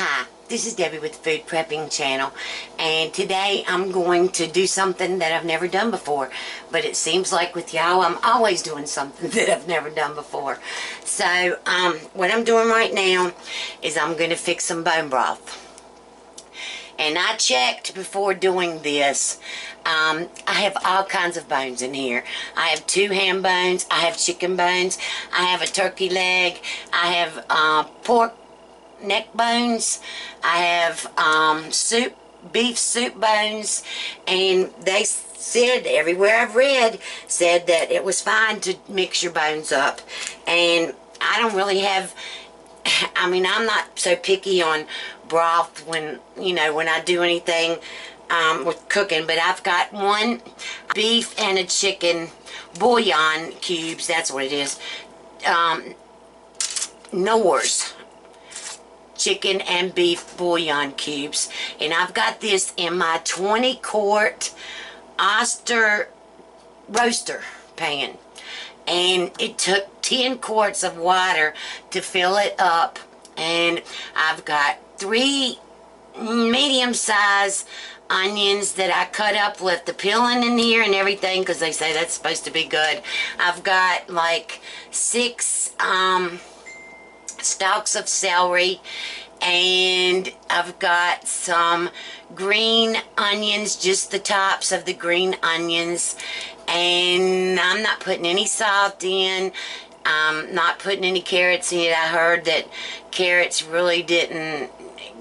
Hi, this is Debbie with the Food Prepping channel, and today I'm going to do something that I've never done before, but it seems like with y'all I'm always doing something that I've never done before. So what I'm doing right now is I'm going to fix some bone broth. And I checked before doing this. I have all kinds of bones in here. I have 2 ham bones, I have chicken bones, I have a turkey leg, I have pork neck bones, I have beef soup bones, and they said, everywhere I've read, said that it was fine to mix your bones up. And I don't really have, I mean, I'm not so picky on broth when I do anything with cooking, but I've got 1 beef and a chicken bouillon cubes, that's what it is, Knorr's chicken and beef bouillon cubes, and I've got this in my 20-quart Oster roaster pan, and it took 10 quarts of water to fill it up. And I've got 3 medium-sized onions that I cut up with the peeling in here and everything, because they say that's supposed to be good. I've got like 6 stalks of celery, and I've got some green onions, just the tops of the green onions, and I'm not putting any salt in. I'm not putting any carrots in it. I heard that carrots really didn't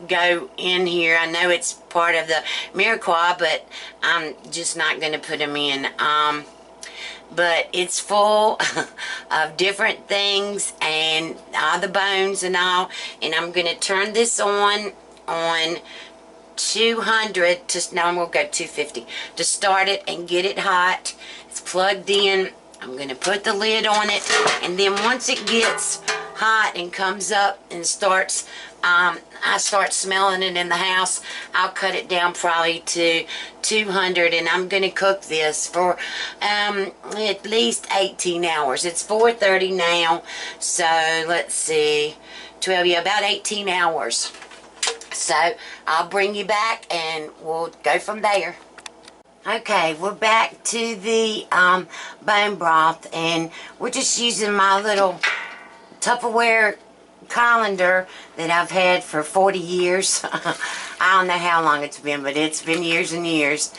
go in here. I know it's part of the mirepoix, but I'm just not going to put them in. But it's full of different things and all the bones and all. And I'm going to turn this on 200 to, now I'm going to go 250 to start it and get it hot. It's plugged in. I'm going to put the lid on it, and then once it gets hot and comes up and starts, I start smelling it in the house, I'll cut it down probably to 200, and I'm going to cook this for at least 18 hours. It's 4:30 now, so let's see, 12, yeah, about 18 hours. So I'll bring you back and we'll go from there. Okay, we're back to the bone broth, and we're just using my little Tupperware colander that I've had for 40 years. I don't know how long it's been, but it's been years and years.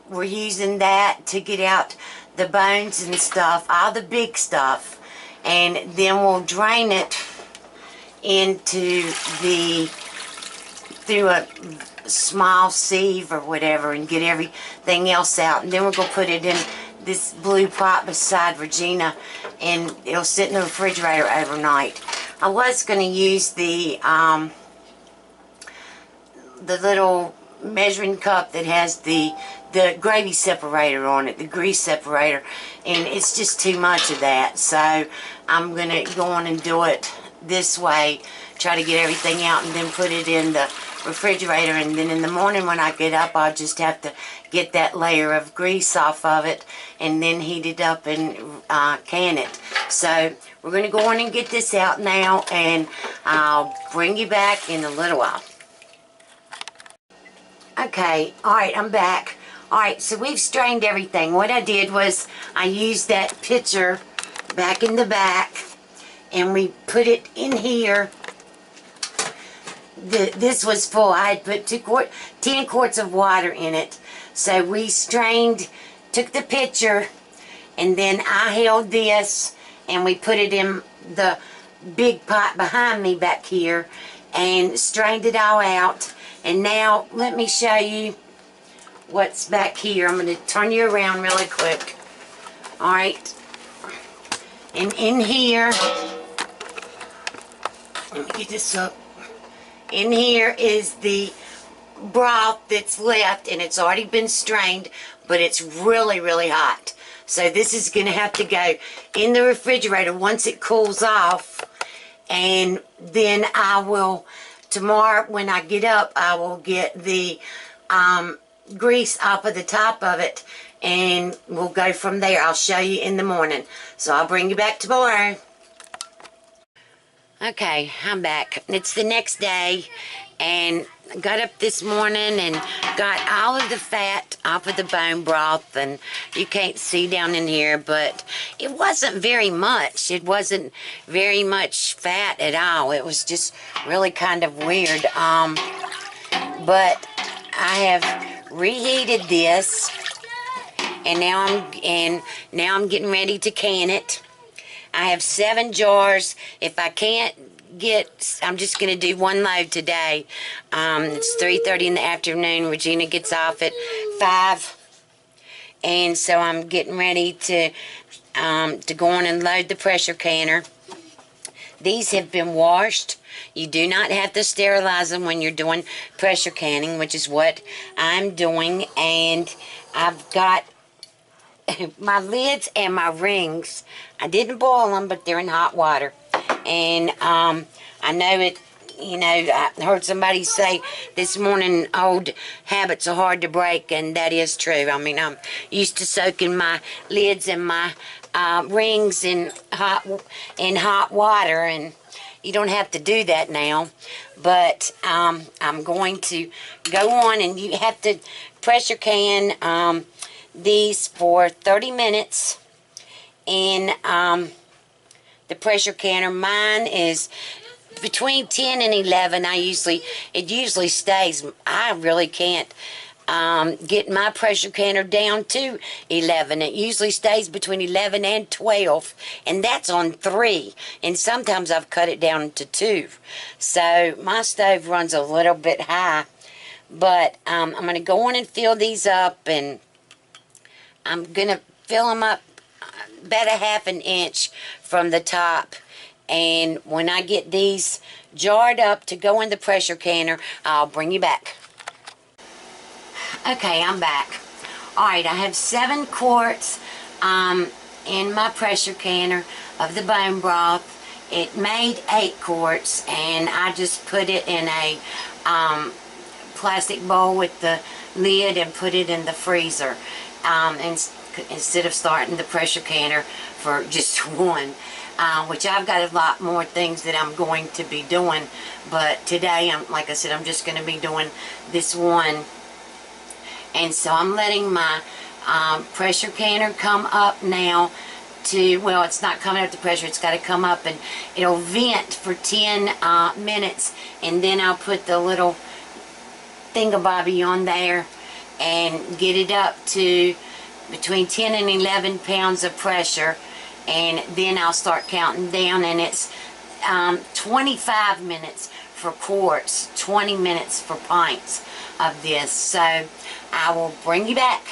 We're using that to get out the bones and stuff, all the big stuff, and then we'll drain it into through a small sieve or whatever and get everything else out, and then we're going to put it in this blue pot beside Regina, and it'll sit in the refrigerator overnight. I was going to use the little measuring cup that has the gravy separator on it, the grease separator, and it's just too much of that, so I'm going to go on and do it this way, try to get everything out and then put it in the refrigerator, and then in the morning when I get up I'll just have to get that layer of grease off of it and then heat it up and can it. So we're going to go on and get this out now, and I'll bring you back in a little while. Okay, alright, I'm back. Alright, so we've strained everything. What I did was I used that pitcher back in the back, and we put it in here. This was full. I had put 10 quarts of water in it. So we strained, took the pitcher, and then I held this, and we put it in the big pot behind me back here, and strained it all out. And now, let me show you what's back here. I'm going to turn you around really quick. Alright. And in here, let me get this up. In here is the broth that's left, and it's already been strained, but it's really, really hot. So this is going to have to go in the refrigerator once it cools off, and then I will, tomorrow when I get up, I will get the grease off of the top of it, and we'll go from there. I'll show you in the morning. So I'll bring you back tomorrow. Okay, I'm back. It's the next day, and I got up this morning and got all of the fat off of the bone broth, and you can't see down in here, but it wasn't very much. It wasn't very much fat at all. It was just really kind of weird. But I have reheated this, and now I'm getting ready to can it. I have 7 jars. If I can't get, I'm just going to do 1 load today. It's 3:30 in the afternoon. Regina gets off at 5. And so I'm getting ready to go on and load the pressure canner. These have been washed. You do not have to sterilize them when you're doing pressure canning, which is what I'm doing. And I've got my lids and my rings. I didn't boil them, but they're in hot water. And I know it, you know, I heard somebody say this morning, old habits are hard to break, and that is true. I mean, I'm used to soaking my lids and my rings in hot water, and you don't have to do that now. But I'm going to go on, and you have to pressure can these for 30 minutes in the pressure canner. Mine is between 10 and 11. It usually stays. I really can't get my pressure canner down to 11. It usually stays between 11 and 12, and that's on 3, and sometimes I've cut it down to 2. So my stove runs a little bit high, but I'm going to go on and fill these up, and I'm going to fill them up about a ½ an inch from the top. And when I get these jarred up to go in the pressure canner, I'll bring you back. Okay, I'm back. Alright, I have 7 quarts in my pressure canner of the bone broth. It made 8 quarts, and I just put it in a plastic bowl with the lid and put it in the freezer. Instead of starting the pressure canner for just 1, which I've got a lot more things that I'm going to be doing, but today, like I said, I'm just going to be doing this 1. And so I'm letting my pressure canner come up now to, well, it's not coming up to pressure, it's got to come up, and it'll vent for 10 minutes, and then I'll put the little thingamabobby on there and get it up to between 10 and 11 pounds of pressure, and then I'll start counting down, and it's 25 minutes for quarts, 20 minutes for pints of this. So I will bring you back.